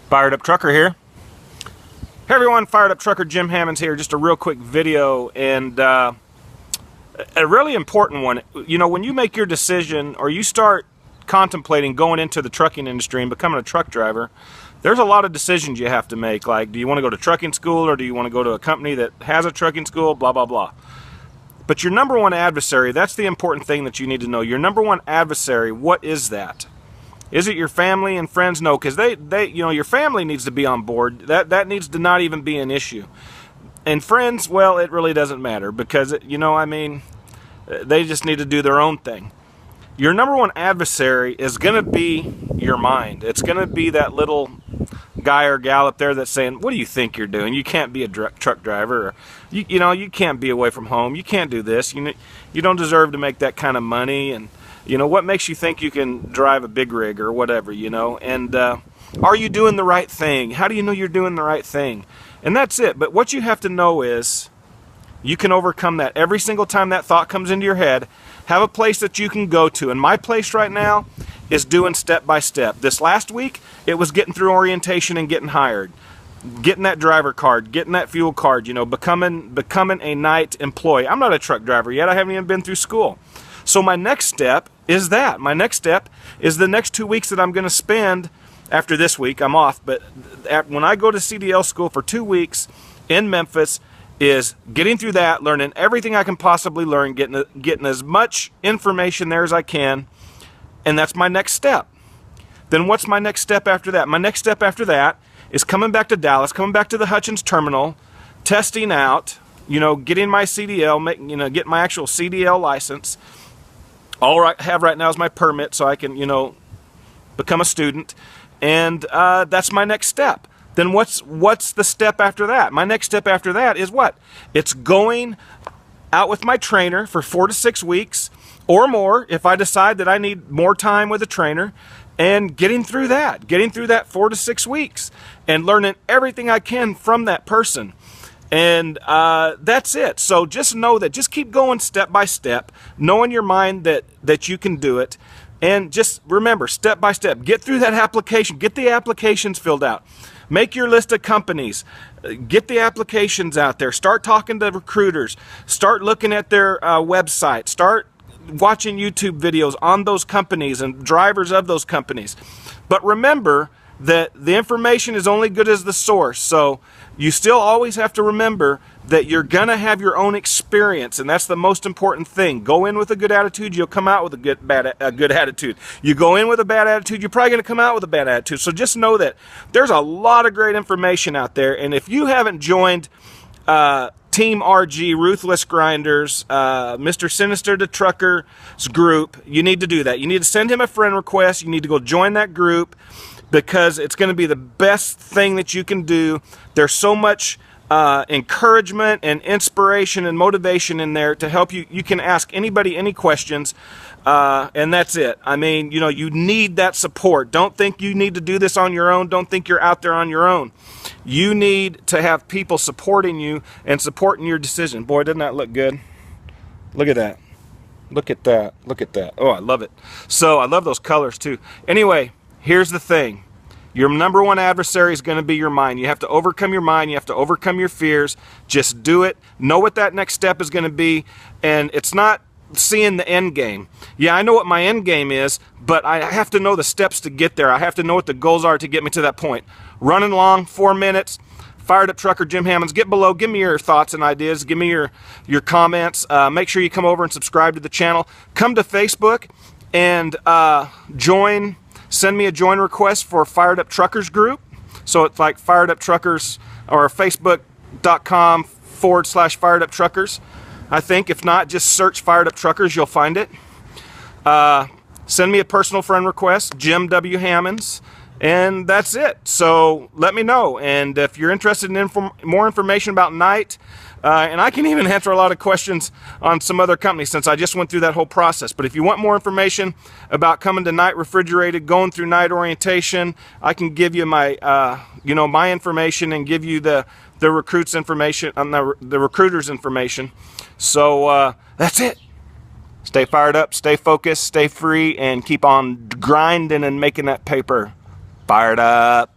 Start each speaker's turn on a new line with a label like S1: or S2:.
S1: Fired Up Trucker here. Hey everyone, Fired Up Trucker Jim Hammonds here. Just a real quick video and a really important one. You know, when you make your decision or you start contemplating going into the trucking industry and becoming a truck driver, there's a lot of decisions you have to make. Like, do you want to go to trucking school or do you want to go to a company that has a trucking school, blah, blah, blah. But your number one adversary, that's the important thing that you need to know. Your number one adversary, what is that? Is it your family and friends? No, because you know, your family needs to be on board. That needs to not even be an issue. And friends, well, it really doesn't matter because, you know, I mean, they just need to do their own thing. Your number one adversary is going to be your mind. It's going to be that little guy or gal up there that's saying, what do you think you're doing? You can't be a truck driver. Or, you know, you can't be away from home. You can't do this. You don't deserve to make that kind of money. And, you know, what makes you think you can drive a big rig or whatever, you know? And are you doing the right thing? How do you know you're doing the right thing? And that's it. But what you have to know is you can overcome that. Every single time that thought comes into your head, have a place that you can go to. And my place right now is doing step by step. This last week, it was getting through orientation and getting hired. Getting that driver card, getting that fuel card, you know, becoming a night employee. I'm not a truck driver yet. I haven't even been through school. So my next step is that. My next step is the next 2 weeks that I'm going to spend after this week. I'm off, but when I go to CDL school for 2 weeks in Memphis, is getting through that, learning everything I can possibly learn, getting as much information there as I can, and that's my next step. Then what's my next step after that? My next step after that is coming back to Dallas, coming back to the Hutchins terminal, testing out, you know, getting my CDL, you know, getting my actual CDL license. All I have right now is my permit, so I can, you know, become a student, and that's my next step. Then what's the step after that? My next step after that is what? It's going out with my trainer for 4 to 6 weeks or more if I decide that I need more time with a trainer, and getting through that 4 to 6 weeks and learning everything I can from that person. And that's it. So just know that, just keep going step by step, know in your mind that you can do it. And just remember, step by step, get through that application, get the applications filled out. Make your list of companies, get the applications out there, start talking to recruiters, start looking at their website, start watching YouTube videos on those companies and drivers of those companies. But remember that the information is only good as the source, so you still always have to remember that you're gonna have your own experience, and that's the most important thing. Go in with a good attitude, you'll come out with a good attitude. You go in with a bad attitude, you're probably gonna come out with a bad attitude. So just know that there's a lot of great information out there, and if you haven't joined Team RG, Ruthless Grinders, Mr. Sinister the Trucker's group, you need to do that. You need to send him a friend request, you need to go join that group, because it's going to be the best thing that you can do. There's so much encouragement and inspiration and motivation in there to help you. You can ask anybody any questions, and that's it. I mean, you know, you need that support. Don't think you need to do this on your own. Don't think you're out there on your own. You need to have people supporting you and supporting your decision. Boy, doesn't that look good? Look at that. Look at that. Look at that. Oh, I love it. So I love those colors too. Anyway, here's the thing. Your number one adversary is going to be your mind. You have to overcome your mind. You have to overcome your fears. Just do it. Know what that next step is going to be. And it's not seeing the end game. Yeah, I know what my end game is, but I have to know the steps to get there. I have to know what the goals are to get me to that point. Running long, 4 minutes. Fired Up Trucker Jim Hammonds. Get below. Give me your thoughts and ideas. Give me your comments. Make sure you come over and subscribe to the channel. Come to Facebook and join. Send me a join request for Fired Up Truckers group. So it's like Fired Up Truckers, or facebook.com/Fired Up Truckers. I think, if not, just search Fired Up Truckers, you'll find it. Send me a personal friend request, Jim W. Hammonds, and that's it. So let me know. And if you're interested in more information about Night, and I can even answer a lot of questions on some other companies since I just went through that whole process. But if you want more information about coming to Night Refrigerated, going through Night orientation, I can give you my, you know, my information and give you the recruits information, the recruiters information. So that's it. Stay fired up, stay focused, stay free, and keep on grinding and making that paper. Fired up.